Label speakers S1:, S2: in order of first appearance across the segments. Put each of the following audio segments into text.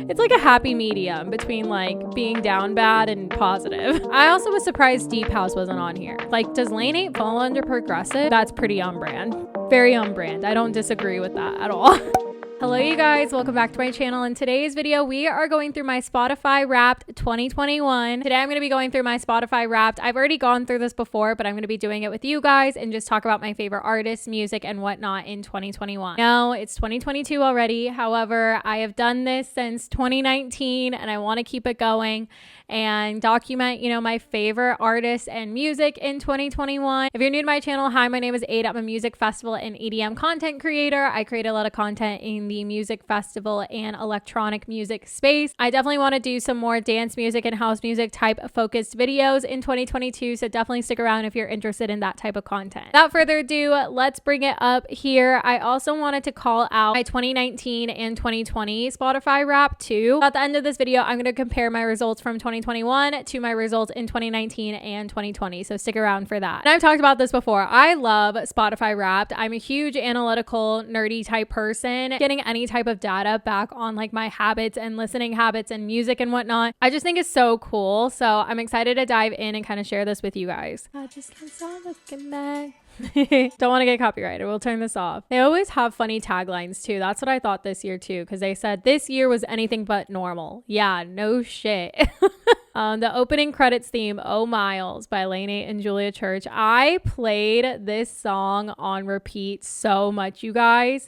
S1: It's like a happy medium between like being down bad and positive. I also was surprised Deep House wasn't on here. Like, does Lane 8 fall under progressive? That's pretty on brand. Very on brand. I don't disagree with that at all. Hello you guys, welcome back to my channel. In today's video, we are going through my Spotify Wrapped 2021. Today I'm going to be going through my Spotify Wrapped. I've already gone through this before, but I'm going to be doing it with you guys and just talk about my favorite artists, music, and whatnot in 2021. No, it's 2022 already. However, I have done this since 2019 and I want to keep it going and document, my favorite artists and music in 2021. If you're new to my channel, hi, my name is Ada. I'm a music festival and EDM content creator. I create a lot of content in the music festival and electronic music space. I definitely want to do some more dance music and house music type focused videos in 2022, so definitely stick around if you're interested in that type of content. Without further ado, let's bring it up here. I also wanted to call out my 2019 and 2020 Spotify Wrapped too. At the end of this video, I'm going to compare my results from 2021 to my results in 2019 and 2020, so stick around for that. And I've talked about this before. I love Spotify Wrapped. I'm a huge analytical, nerdy type person. Getting any type of data back on like my habits and listening habits and music and whatnot, I just think it's so cool. So I'm excited to dive in and kind of share this with you guys. I just can't stop looking back. Don't want to get copyrighted. We'll turn this off. They always have funny taglines too. That's what I thought this year too, because they said this year was anything but normal. Yeah, no shit. The opening credits theme, Oh Miles by Lane 8 and Julia Church. I played this song on repeat so much, you guys.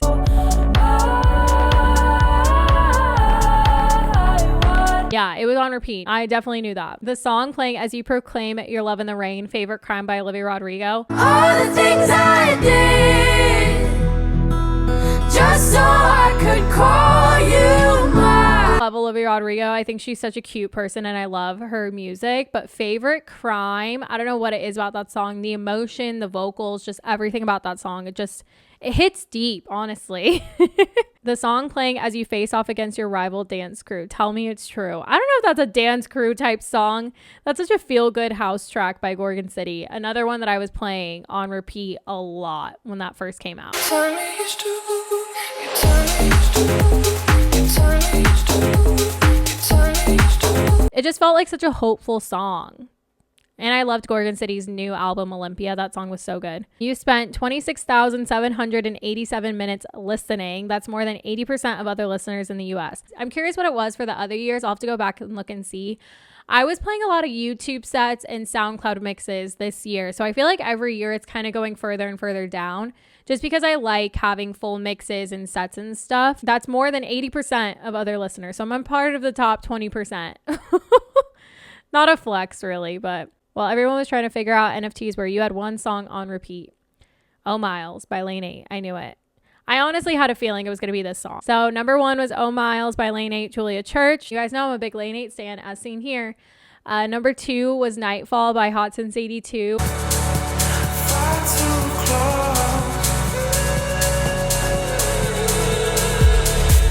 S1: Yeah, it was on repeat. I definitely knew that. The song playing as you proclaim your love in the rain, Favorite Crime by Olivia Rodrigo.
S2: All the things I did just so I could call you mine.
S1: Love Olivia Rodrigo. I think she's such a cute person and I love her music. But Favorite Crime, I don't know what it is about that song. The emotion, the vocals, just everything about that song. It hits deep, honestly. The song playing as you face off against your rival dance crew. Tell Me It's True. I don't know if that's a dance crew type song. That's such a feel-good house track by Gorgon City. Another one that I was playing on repeat a lot when that first came out.
S2: Tell me it's true. You tell me it's true. You tell me it's true. You tell me it's true.
S1: It just felt like such a hopeful song. And I loved Gorgon City's new album, Olympia. That song was so good. You spent 26,787 minutes listening. That's more than 80% of other listeners in the US. I'm curious what it was for the other years. I'll have to go back and look and see. I was playing a lot of YouTube sets and SoundCloud mixes this year. So I feel like every year it's kind of going further and further down just because I like having full mixes and sets and stuff. That's more than 80% of other listeners. So I'm a part of the top 20%. Not a flex really, but... Well, everyone was trying to figure out NFTs where you had one song on repeat. Oh Miles by Lane 8. I knew it. I honestly had a feeling it was going to be this song. So number one was Oh Miles by Lane 8, Julia Church. You guys know I'm a big Lane 8 stan, as seen here. Number two was Nightfall by Hot Since 82.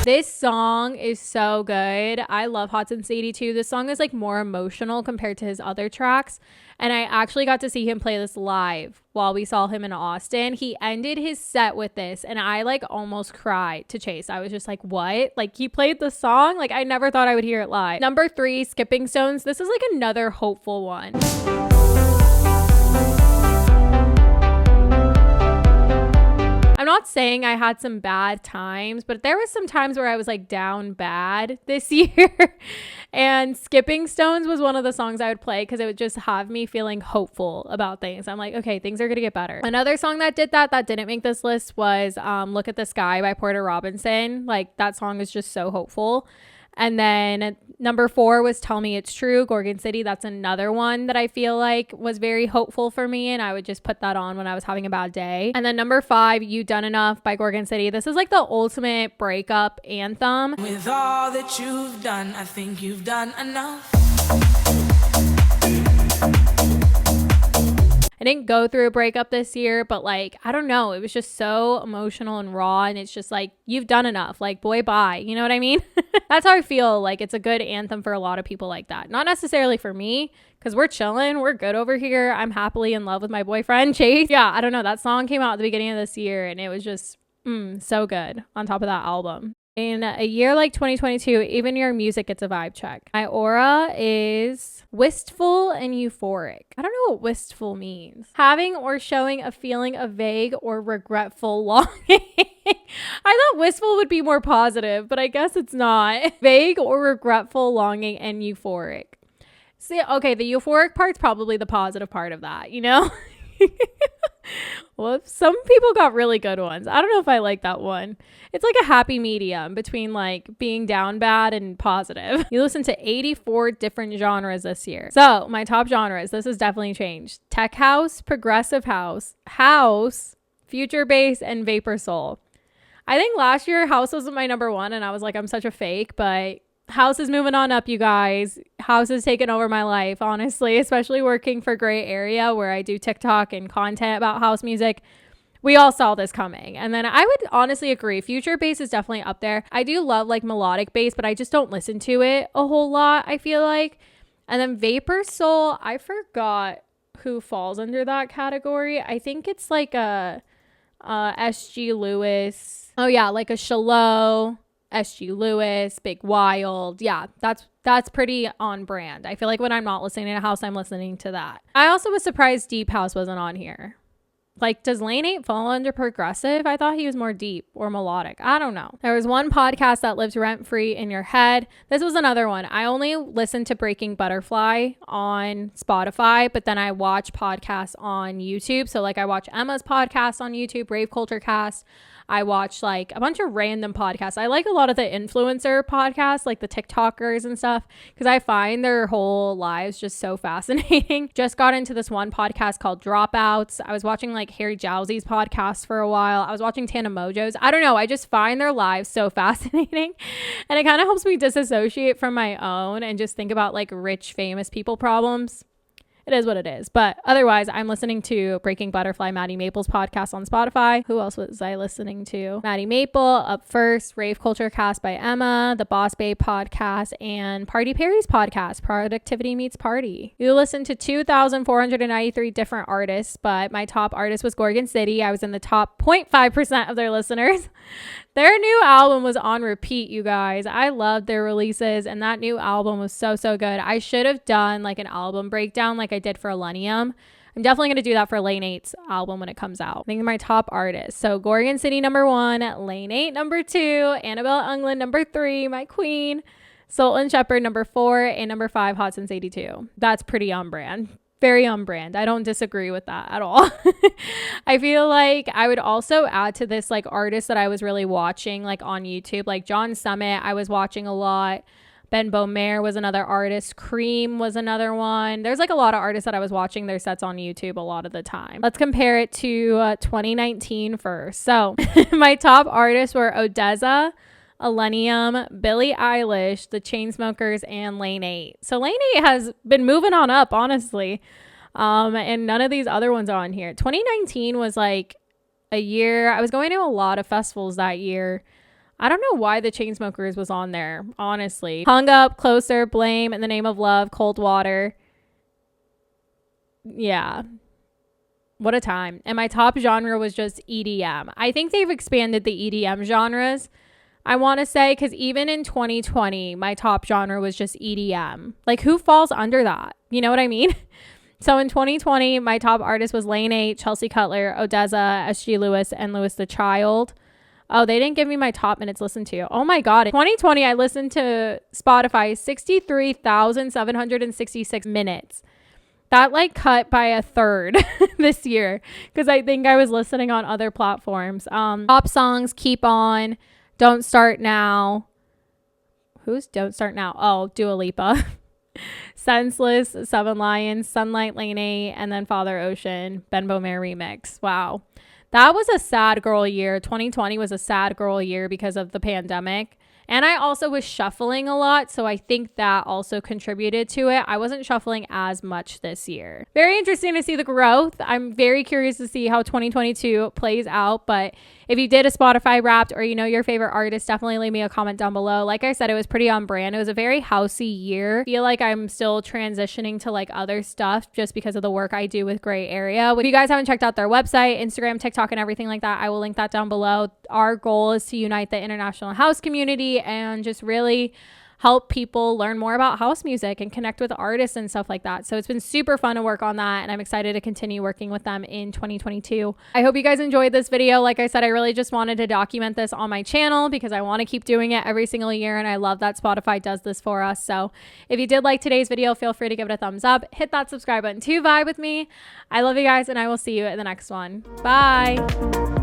S1: This song is so good. I love Hot Since 82. This song is like more emotional compared to his other tracks. And I actually got to see him play this live while we saw him in Austin. He ended his set with this and I like almost cried to Chase. I was just like, what? Like he played the song? Like I never thought I would hear it live. Number three, Skipping Stones. This is like another hopeful one. I'm not saying I had some bad times, but there was some times where I was like down bad this year. And Skipping Stones was one of the songs I would play because it would just have me feeling hopeful about things. I'm like, okay, things are going to get better. Another song that did that didn't make this list was Look at the Sky by Porter Robinson. Like that song is just so hopeful. And then number four was Tell Me It's True, Gorgon City. That's another one that I feel like was very hopeful for me. And I would just put that on when I was having a bad day. And then number five, You Done Enough by Gorgon City. This is like the ultimate breakup anthem.
S2: With all that you've done, I think you've done enough.
S1: I didn't go through a breakup this year, but like, I don't know. It was just so emotional and raw. And it's just like, you've done enough. Like, boy, bye. You know what I mean? That's how I feel. Like, it's a good anthem for a lot of people like that. Not necessarily for me, because we're chilling. We're good over here. I'm happily in love with my boyfriend, Chase. Yeah, I don't know. That song came out at the beginning of this year and it was just so good on top of that album. In a year like 2022, even your music gets a vibe check. My aura is wistful and euphoric. I don't know what wistful means. Having or showing a feeling of vague or regretful longing. I thought wistful would be more positive, but I guess it's not. Vague or regretful longing and euphoric. See, okay, the euphoric part's probably the positive part of that, you know? Well, some people got really good ones. I don't know if I like that one. It's like a happy medium between like being down bad and positive. You listen to 84 different genres this year. So my top genres, this has definitely changed. Tech house, progressive house, future bass, and vapor soul. I think last year house was my number one and I was like, I'm such a fake, but house is moving on up, you guys. House has taken over my life, honestly, especially working for Gray Area where I do TikTok and content about house music. We all saw this coming. And then I would honestly agree. Future bass is definitely up there. I do love like melodic bass, but I just don't listen to it a whole lot, I feel like. And then vapor soul, I forgot who falls under that category. I think it's like a SG Lewis. Oh yeah, like a Shallow. SG Lewis, Big Wild. Yeah, that's pretty on brand. I feel like when I'm not listening to house, I'm listening to that. I also was surprised deep house wasn't on here. Like, does Lane 8 fall under progressive? I thought he was more deep or melodic. I don't know. There was one podcast that lives rent free in your head. This was another one. I only listened to Breaking Butterfly on Spotify, but then I watch podcasts on YouTube. So like I watch Emma's podcast on YouTube, Rave Culture Cast. I watch like a bunch of random podcasts. I like a lot of the influencer podcasts, like the TikTokers and stuff, because I find their whole lives just so fascinating. Just got into this one podcast called Dropouts. I was watching like Harry Jowsey's podcast for a while. I was watching Tana Mojo's. I don't know. I just find their lives so fascinating. And it kind of helps me disassociate from my own and just think about like rich, famous people problems. It is what it is. But otherwise, I'm listening to Breaking Butterfly, Maddie Maple's podcast on Spotify. Who else was I listening to? Maddie Maple, Up First, Rave Culture Cast by Emma, the Boss Babe podcast, and Party Perry's podcast, Productivity Meets Party. You listen to 2,493 different artists, but my top artist was Gorgon City. I was in the top 0.5% of their listeners. Their new album was on repeat, you guys. I loved their releases, and that new album was so good. I should have done like an album breakdown like I did for Millennium. I'm definitely going to do that for Lane 8's album when it comes out. I think my top artists. So Gorgon City number 1, Lane 8 number 2, Annabelle Englund number 3, my queen, Sultan Shepherd number 4, and number 5, Hot Since 82. That's pretty on brand. Very on brand. I don't disagree with that at all. I feel like I would also add to this like artists that I was really watching like on YouTube, like John Summit I was watching a lot. Ben Beaumare was another artist. Cream was another one. There's like a lot of artists that I was watching their sets on YouTube a lot of the time. Let's compare it to 2019 first. So my top artists were Odessa, Illenium, Billie Eilish, The Chainsmokers, and Lane 8. So Lane 8 has been moving on up, honestly. And none of these other ones are on here. 2019 was like a year. I was going to a lot of festivals that year. I don't know why The Chainsmokers was on there, honestly. Hung Up, Closer, Blame, In the Name of Love, Cold Water. Yeah. What a time. And my top genre was just EDM. I think they've expanded the EDM genres, I want to say, because even in 2020, my top genre was just EDM. Like, who falls under that? You know what I mean? So in 2020, my top artist was Lane 8, Chelsea Cutler, Odessa, SG Lewis, and Louis the Child. Oh, they didn't give me my top minutes listened to. Oh my God. In 2020, I listened to Spotify 63,766 minutes. That like cut by a third this year because I think I was listening on other platforms. Pop songs, Keep On, Don't Start Now. Who's Don't Start Now? Oh, Dua Lipa. Senseless, Seven Lions, Sunlight, Lane 8, and then Father Ocean, Ben Beaumare remix. Wow. That was a sad girl year. 2020 was a sad girl year because of the pandemic. And I also was shuffling a lot, so I think that also contributed to it. I wasn't shuffling as much this year. Very interesting to see the growth. I'm very curious to see how 2022 plays out, but if you did a Spotify Wrapped or you know your favorite artist, definitely leave me a comment down below. Like I said, it was pretty on brand. It was a very housey year. I feel like I'm still transitioning to like other stuff just because of the work I do with Gray Area. If you guys haven't checked out their website, Instagram, TikTok, and everything like that, I will link that down below. Our goal is to unite the international house community and just really help people learn more about house music and connect with artists and stuff like that. So it's been super fun to work on that, and I'm excited to continue working with them in 2022. I hope you guys enjoyed this video. Like I said, I really just wanted to document this on my channel because I want to keep doing it every single year, and I love that Spotify does this for us. So if you did like today's video, feel free to give it a thumbs up, hit that subscribe button to vibe with me. I love you guys, and I will see you in the next one. Bye.